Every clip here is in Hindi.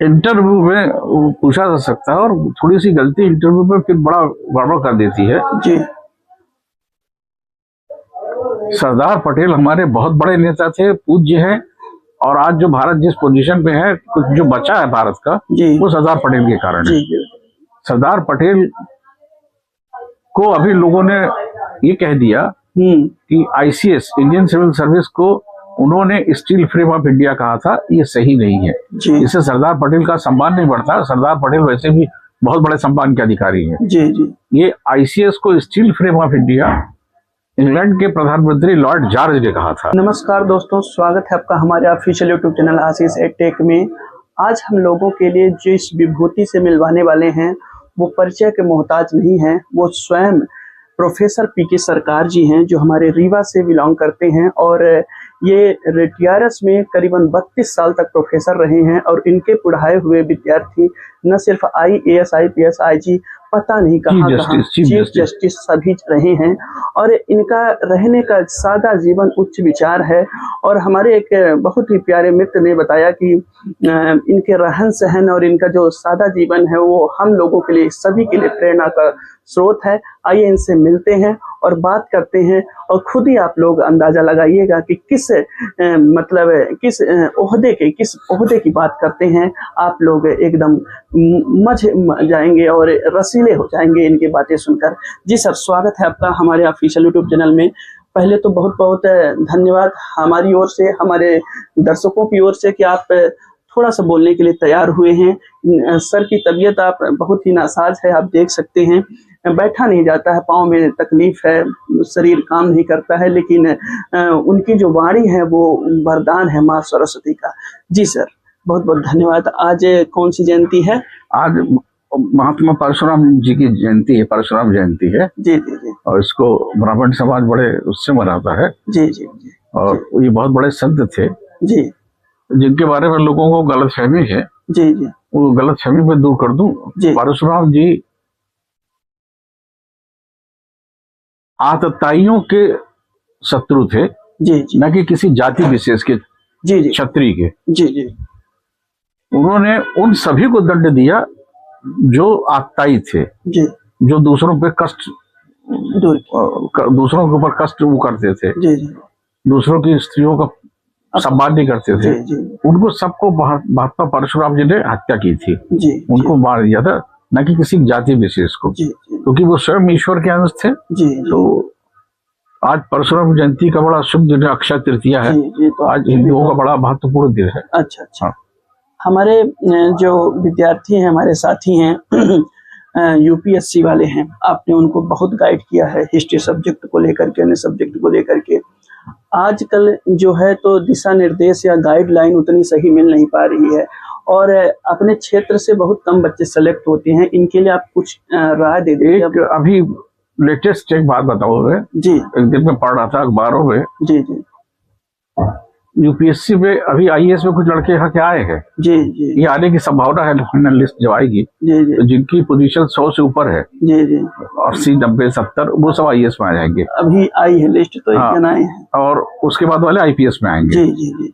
इंटरव्यू में पूछा जा सकता है और थोड़ी सी गलती इंटरव्यू में फिर बड़ा गड़बड़ कर देती है जी। सरदार पटेल हमारे बहुत बड़े नेता थे, पूज्य हैं, और आज जो भारत जिस पोजीशन पे है, कुछ जो बचा है भारत का, वो सरदार पटेल के कारण है। सरदार पटेल को अभी लोगों ने ये कह दिया कि आईसीएस, इंडियन सिविल सर्विस को उन्होंने स्टील फ्रेम ऑफ इंडिया कहा था, ये सही नहीं है। इससे सरदार पटेल का सम्मान नहीं बढ़ता। सरदार पटेल वैसे भी बहुत बड़े सम्मान के अधिकारी हैं। ये आईसीएस को steel frame of India England के प्रधानमंत्री लॉर्ड जॉर्ज ने कहा था। नमस्कार दोस्तों, स्वागत है आपका हमारे ऑफिशियल यूट्यूब चैनल आशीष टेक में। आज हम लोगों के लिए जिस विभूति से मिलवाने वाले हैं वो परिचय के मोहताज नहीं है। वो स्वयं प्रोफेसर पीके सरकार जी हैं, जो हमारे रीवा से बिलोंग करते हैं और ये रिटायर्स में करीबन 32 साल तक प्रोफेसर रहे हैं। और इनके पढ़ाए हुए विद्यार्थी न सिर्फ IAS, IPS, IG, पता नहीं कहाँ चीफ जस्टिस सभी रहे हैं। और इनका रहने का सादा जीवन, उच्च विचार है। और हमारे एक बहुत ही प्यारे मित्र ने बताया कि इनके रहन सहन और इनका जो सादा जीवन है वो हम लोगों के लिए, सभी के लिए प्रेरणा का स्रोत है। आइए इनसे मिलते हैं और बात करते हैं, और खुद ही आप लोग अंदाजा लगाइएगा कि किस ओहदे की बात करते हैं। आप लोग एकदम मज जाएंगे और रसीले हो जाएंगे इनकी बातें सुनकर। जी सर, स्वागत है आपका हमारे ऑफिशियल यूट्यूब चैनल में। पहले तो बहुत बहुत धन्यवाद हमारी ओर से, हमारे दर्शकों की ओर से, कि आप थोड़ा सा बोलने के लिए तैयार हुए हैं। सर की तबीयत आप बहुत ही नासाज है, आप देख सकते हैं, बैठा नहीं जाता है, पाँव में तकलीफ है, शरीर काम नहीं करता है, लेकिन उनकी जो वाणी है वो वरदान है माँ सरस्वती का। जी सर, बहुत बहुत धन्यवाद। आज कौन सी जयंती है? आज महात्मा परशुराम जी की जयंती है, परशुराम जयंती है। जी जी जी। और इसको ब्राह्मण समाज बड़े उससे मनाता है। जी जी जी। और ये बहुत बड़े संत थे जी, जिनके बारे में लोगों को गलतफहमी है। जी जी। वो गलतफहमी में दूर कर दूं। परशुराम जी आतताइयों के शत्रु थे, न कि किसी जाति विशेष के, क्षत्रिय के। जी जी। उन्होंने उन सभी को दंड दिया जो आतताई थे, जो दूसरों पे कष्ट, दूसरों के ऊपर कष्ट वो करते थे, दूसरों की स्त्रियों का सम्मान नहीं करते थे। उनको सबको महात्मा परशुराम जी ने हत्या की थी। उनको मार दिया था, न कि किसी जाति विशेष को, क्योंकि वो स्वयं ईश्वर के अंश थे। तो आज परशुराम जयंती का बड़ा शुभ दिन है, अक्षय तृतीया है। तो आज हिंदुओं का बड़ा महत्वपूर्ण दिन है। अच्छा अच्छा। हमारे जो विद्यार्थी हैं, हमारे साथी हैं, UPSC वाले हैं, आपने उनको बहुत गाइड किया है हिस्ट्री सब्जेक्ट को लेकर के, अन्य सब्जेक्ट को लेकर के। आजकल जो है तो दिशा निर्देश या गाइडलाइन उतनी सही मिल नहीं पा रही है, और अपने क्षेत्र से बहुत कम बच्चे सेलेक्ट होते हैं। इनके लिए आप कुछ राय दे दीजिए। अभी लेटेस्ट एक बात बताओ जी। एक दिन में पढ़ रहा था अखबारों में। जी जी। UPSC में अभी IAS में कुछ लड़के यहाँ के आए हैं। जी जी। ये आने की संभावना है, फाइनल लिस्ट जब आएगी। जी जी। तो जिनकी पोजीशन 100 से ऊपर है, जी जी, 80, 90, 70, वो सब IAS में आ जाएंगे। अभी आई है लिस्ट तो एक आए हैं, और उसके बाद वाले IPS में आएंगे। जी जी जी।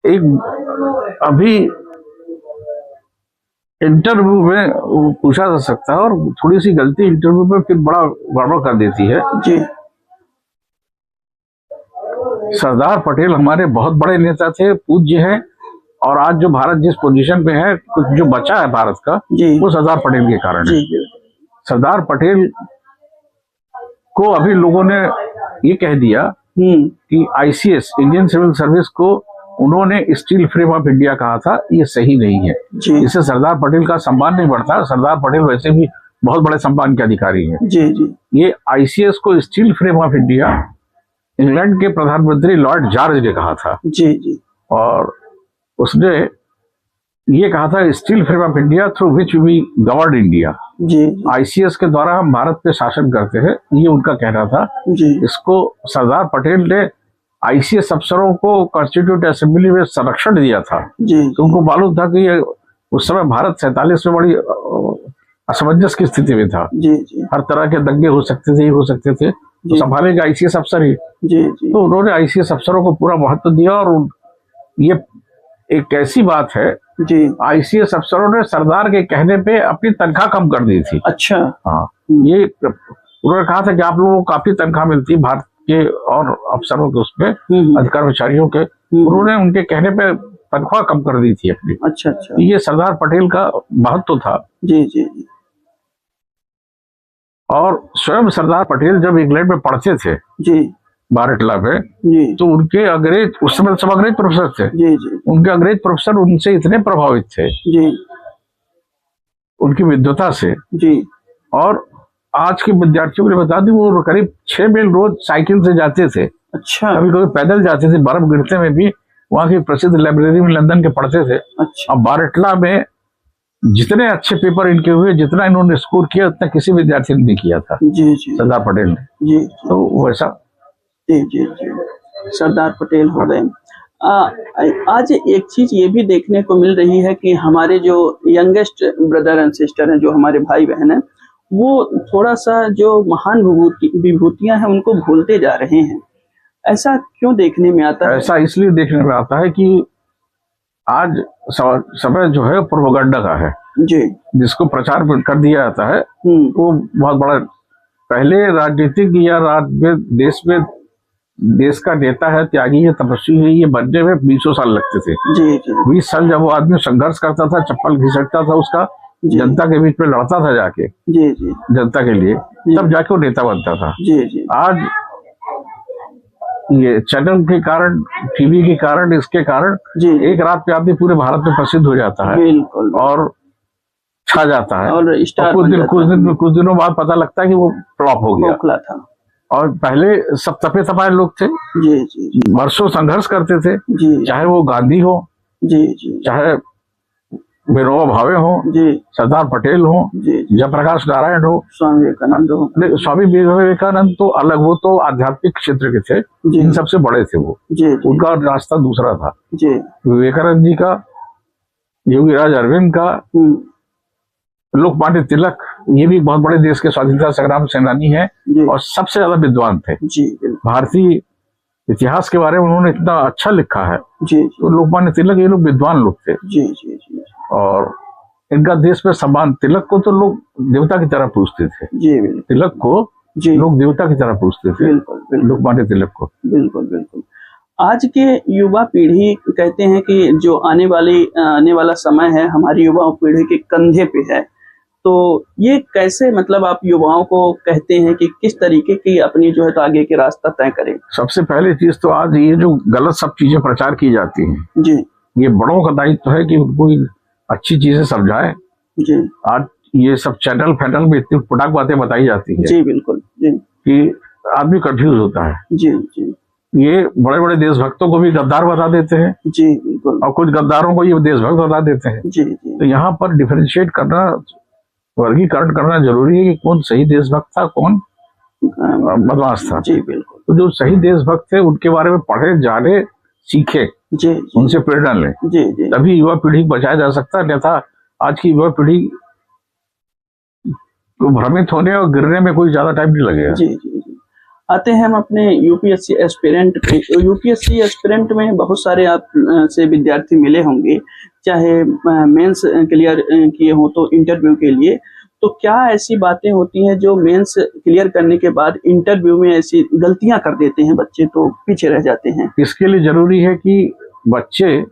एक अभी इंटरव्यू में पूछा जा सकता है और थोड़ी सी गलती इंटरव्यू में फिर बड़ा गड़बड़ कर देती है। जी। सरदार पटेल हमारे बहुत बड़े नेता थे, पूज्य हैं, और आज जो भारत जिस पोजीशन पे है, कुछ जो बचा है भारत का, वो सरदार पटेल के कारण है। सरदार पटेल को अभी लोगों ने ये कह दिया कि ICS, इंडियन सिविल सर्विस को उन्होंने स्टील फ्रेम ऑफ इंडिया कहा था, ये सही नहीं है। इससे सरदार पटेल का सम्मान नहीं बढ़ता। सरदार पटेल वैसे भी बहुत बड़े सम्मान के अधिकारी हैं। ये ICS को steel frame of India England के प्रधानमंत्री लॉर्ड जॉर्ज ने कहा था। और उसने ये कहा था, steel frame of India through which we govern India. ICS के द्वारा हम भारत पे शासन करते हैं, ये उनका कहना था। इसको सरदार पटेल ने ICS अफसरों को कॉन्स्टिट्यूट असेंबली में संरक्षण दिया था। तो उनको मालूम था कि ये उस समय भारत 47 में बड़ी असमंजस की स्थिति में था। हर तरह के दंगे हो सकते थे, हो सकते थे, तो संभालेगा ICS अफसर ही। तो उन्होंने ICS अफसरों को पूरा महत्व दिया। और ये एक ऐसी बात है जी। ICS अफसरों ने सरदार के कहने पे अपनी तनख्वाह कम कर दी थी। अच्छा। हाँ, ये उन्होंने कहा था कि आप लोगों को काफी तनख्वाह मिलती है भारत के और अफसरों के, उसमें अधिकारियों के, उन्होंने उनके कहने पे तनख्वाह कम कर दी थी अपनी। अच्छा अच्छा। ये सरदार पटेल का महत्व था। जी जी जी। और स्वयं सरदार पटेल जब इंग्लैंड में पढ़ते थे जी, बारटला पे, जी, तो उनके अंग्रेज, उस समय सब अंग्रेज प्रोफेसर थे। जी जी। उनके अंग्रेज प्रोफेसर उनसे इतने प्रभावित थे, जी, उनकी विद्वता से। जी। और आज के विद्यार्थियों को बता दूं, वो करीब 6 मील रोज साइकिल से जाते थे। अच्छा। कभी कभी पैदल जाते थे, बर्फ गिरते में भी वहाँ की प्रसिद्ध लाइब्रेरी में लंदन के पढ़ते थे। अच्छा। अब बारटला में जितने अच्छे पेपर इनके हुए, जितना इन्होंने स्कोर किया, उतना किसी विद्यार्थी ने नहीं किया था। जी जी। सरदार पटेल ने। जी। तो वैसा। जी जी जी, सरदार पटेल हो गए। आज एक चीज ये भी देखने को मिल रही है कि हमारे जो यंगेस्ट ब्रदर एंड सिस्टर हैं, जो हमारे भाई बहन हैं, वो थोड़ा सा जो महान विभूतियां हैं उनको भूलते जा रहे हैं। ऐसा क्यों देखने में आता है? ऐसा इसलिए देखने में आता है कि आज समय जो है प्रोपेगेंडा का है। जी। जिसको प्रचार कर दिया जाता है, वो बहुत बड़ा। पहले राजनीतिक या देश का नेता है, त्यागी है, तपस्वी है, ये बनने में 20 साल लगते थे। जी जी। 20 साल जब वो आदमी संघर्ष करता था, चप्पल घिसटता था उसका, जनता के बीच में लड़ता था जाके, जी जी, जनता के लिए, तब जाके वो नेता बनता था। जी जी। आज ये चैनल के कारण, टीवी के कारण, इसके कारण एक रात पे आदमी पूरे भारत में प्रसिद्ध हो जाता है। बिल्कुल। और छा जाता है, और कुछ दिनों बाद पता लगता है कि वो फ्लॉप हो गया था। और पहले सब तपे तपाए लोग थे। जी जी। वर्षों संघर्ष करते थे। जी। चाहे वो गांधी हो, जी जी, चाहे विनोबा भावे हो, जी, सरदार पटेल हो, जी, जयप्रकाश नारायण हो, स्वामी विवेकानंद हो। स्वामी विवेकानंद तो अलग, वो तो आध्यात्मिक क्षेत्र के थे, इन सबसे बड़े थे वो। जी, उनका रास्ता दूसरा था। जी, विवेकानंद जी का, योगीराज अरविंद का, लोकमान्य तिलक, ये भी बहुत बड़े देश के स्वाधीनता संग्राम सेनानी है और सबसे ज्यादा विद्वान थे। जी, भारतीय इतिहास के बारे में उन्होंने इतना अच्छा लिखा है। जी, तो लोकमान्य तिलक, ये लोग विद्वान लोग थे। जी जी जी। और इनका देश में सम्मान, तिलक को तो लोग देवता की तरह पूजते थे। जी, तिलक को लोग देवता की तरह पूजते थे। बिल्कुल, लोकमान्य तिलक को। बिल्कुल बिल्कुल। आज के युवा पीढ़ी कहते हैं कि जो आने वाला समय है हमारी युवा पीढ़ी के कंधे पे है, तो ये कैसे, मतलब आप युवाओं को कहते हैं कि किस तरीके की अपनी जो है तो आगे के रास्ता तय करें? सबसे पहली चीज तो आज ये जो गलत सब चीजें प्रचार की जाती हैं, जी, ये बड़ों का दायित्व है कि उनको अच्छी चीजें समझाएं। जी, आज ये सब चैनल फैनल में इतनी फटाक बातें बताई जाती है। जी बिल्कुल, जी, कि आदमी कंफ्यूज होता है। जी जी। ये बड़े बड़े देशभक्तों को भी गद्दार बता देते हैं। जी बिल्कुल। और कुछ गद्दारों को ये देशभक्त बता देते हैं। जी जी। तो यहाँ पर डिफरेंशिएट करना, वर्गीकरण करना जरूरी है कि कौन सही देशभक्त था, कौन बदमाश था। जी बिल्कुल। तो जो सही देशभक्त थे उनके बारे में पढ़े, जाने, सीखे, जी, उनसे प्रेरणा लें। जी जी। तभी युवा पीढ़ी को बचाया जा सकता है, अन्यथा आज की युवा पीढ़ी को भ्रमित होने और गिरने में कोई ज्यादा टाइम नहीं लगेगा। जी जी जी। आते हैं हम अपने यूपीएससी एस्पिरेंट पे। यूपीएससी एस्पिरेंट में बहुत सारे आप से विद्यार्थी मिले होंगे, चाहे मेंस क्लियर किए हो तो इंटरव्यू के लिए, तो क्या ऐसी बातें होती हैं जो मेंस क्लियर करने के बाद इंटरव्यू में ऐसी गलतियां कर देते हैं बच्चे, तो पीछे रह जाते हैं? इसके लिए जरूरी है कि बच्चे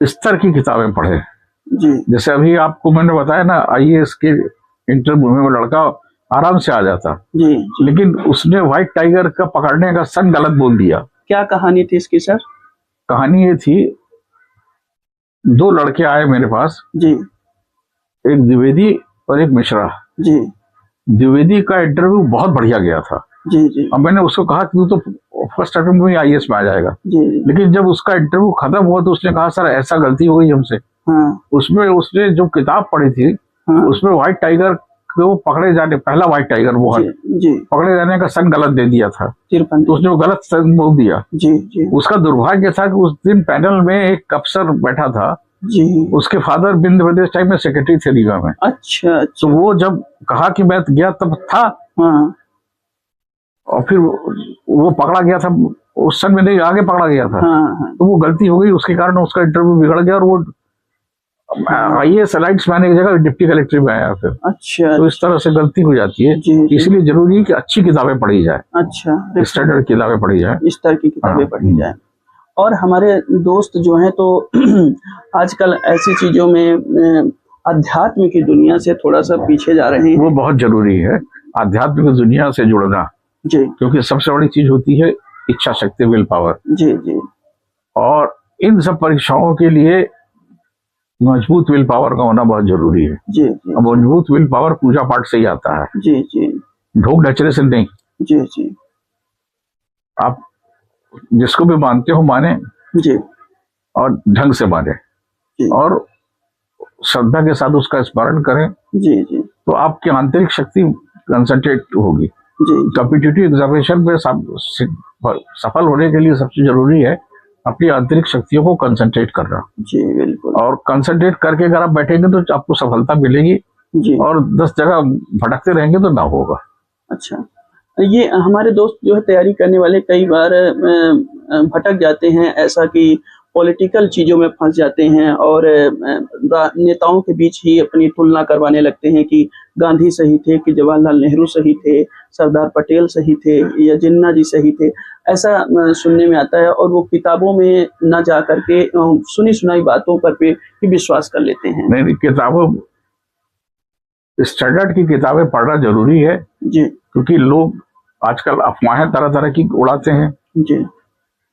स्तर की किताबें पढ़े। जी, जैसे अभी आपको मैंने बताया ना, IAS के इंटरव्यू में वो लड़का आराम से आ जाता। जी, जी। लेकिन उसने व्हाइट टाइगर का पकड़ने का सन गलत बोल दिया। क्या कहानी थी इसकी सर? कहानी ये थी, 2 लड़के आए मेरे पास। जी, एक द्विवेदी और एक मिश्रा। जी, द्विवेदी का इंटरव्यू बहुत बढ़िया गया था। जी जी। अब मैंने उसको कहा कि तू तो फर्स्ट अटेम्प्ट में IAS में आ जाएगा। जी, लेकिन जब उसका इंटरव्यू खत्म हुआ तो उसने कहा सर ऐसा गलती हो गई हमसे। हाँ। उसमें उसने जो किताब पढ़ी थी, हाँ, उसमें व्हाइट टाइगर को पकड़े जाने, पहला व्हाइट टाइगर वो जी, पकड़े जाने का सन गलत दे दिया था। तो उसने वो गलत सन बोल दिया। जी जी। उसका दुर्भाग्य था कि उस दिन पैनल में एक अफसर बैठा था। जी, उसके फादर बिंद प्रदेश टाइम में सेक्रेटरी थे रीवा में। अच्छा, अच्छा। तो वो जब कहा कि मैं गया तब था। हाँ। और फिर वो पकड़ा गया था उस सन में नहीं आगे पकड़ा गया था। हाँ। तो वो गलती हो गई, उसके कारण उसका इंटरव्यू बिगड़ गया और वो IAS लाइट्स मैन की जगह डिप्टी कलेक्टर में आया फिर। अच्छा। तो इस तरह से गलती हो जाती है, इसलिए जरूरी है कि अच्छी किताबें पढ़ी जाए। अच्छा, स्टैंडर्ड किताबें पढ़ी जाए, इस तरह की किताबें पढ़ी जाए। और हमारे दोस्त जो हैं तो आजकल ऐसी चीजों में अध्यात्म की दुनिया से थोड़ा सा पीछे जा रहे हैं। वो बहुत जरूरी है आध्यात्मिक दुनिया से जुड़ना जी, क्योंकि सबसे बड़ी चीज होती है इच्छा शक्ति, विल पावर। जी जी। और इन सब परीक्षाओं के लिए मजबूत विल पावर का होना बहुत जरूरी है। जी जी। अब मजबूत विल पावर पूजा पाठ से ही आता है। जी जी। ढोक ढचरे से नहीं। जी जी। आप जिसको भी मानते हो माने जी, और ढंग से माने जी, और श्रद्धा के साथ उसका स्मरण करें। जी जी। तो आपकी आंतरिक शक्ति कंसंट्रेट होगी। जी, कॉम्पिटिटिव एग्जामिनेशन पे सफल होने के लिए सबसे जरूरी है अपनी आंतरिक शक्तियों को कंसंट्रेट करना। जी बिल्कुल। और कंसंट्रेट करके अगर आप बैठेंगे तो आपको सफलता मिलेगी। जी। और 10 जगह भटकते रहेंगे तो ना होगा। अच्छा, ये हमारे दोस्त जो है तैयारी करने वाले कई बार भटक जाते हैं, ऐसा कि पॉलिटिकल चीज़ों में फंस जाते हैं और नेताओं के बीच ही अपनी तुलना करवाने लगते हैं कि गांधी सही थे कि जवाहरलाल नेहरू सही थे, सरदार पटेल सही थे या जिन्ना जी सही थे, ऐसा सुनने में आता है। और वो किताबों में न जा करके सुनी सुनाई बातों पर भी विश्वास कर लेते हैं। नहीं, किताबों स्टैंडर्ड की किताबें पढ़ना जरूरी है जी, क्योंकि लोग आजकल अफवाहें तरह तरह की उड़ाते हैं। जी,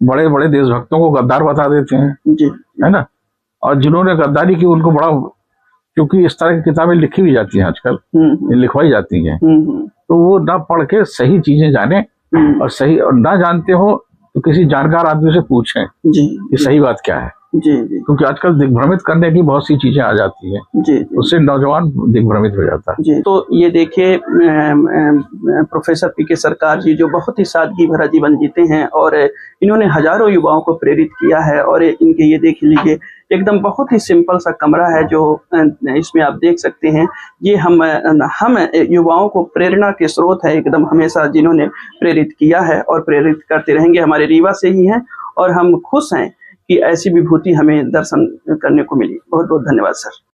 बड़े बड़े देशभक्तों को गद्दार बता देते हैं, जी, है ना। और जिन्होंने गद्दारी की उनको बड़ा, क्योंकि इस तरह की किताबें लिखी भी जाती हैं आजकल, लिखवाई जाती हैं, तो वो ना पढ़ के सही चीजें जाने और सही, और ना जानते हो तो किसी जानकार आदमी से पूछें कि सही बात क्या है। जी जी। क्योंकि आजकल दिग्भ्रमित करने की बहुत सी चीजें आ जाती हैं। जी, उससे नौजवान दिग्भ्रमित हो जाता है। जी। तो ये देखिए प्रोफेसर PK सरकार जी जो बहुत ही सादगी भरा जीवन जीते हैं और इन्होंने हजारों युवाओं को प्रेरित किया है। और इनके ये देख लीजिए एकदम बहुत ही सिंपल सा कमरा है जो इसमें आप देख सकते हैं। ये हम युवाओं को प्रेरणा के स्रोत है एकदम, हमेशा जिन्होंने प्रेरित किया है और प्रेरित करते रहेंगे। हमारे रीवा से ही हैं और हम खुश हैं कि ऐसी विभूति हमें दर्शन करने को मिली। बहुत बहुत धन्यवाद सर।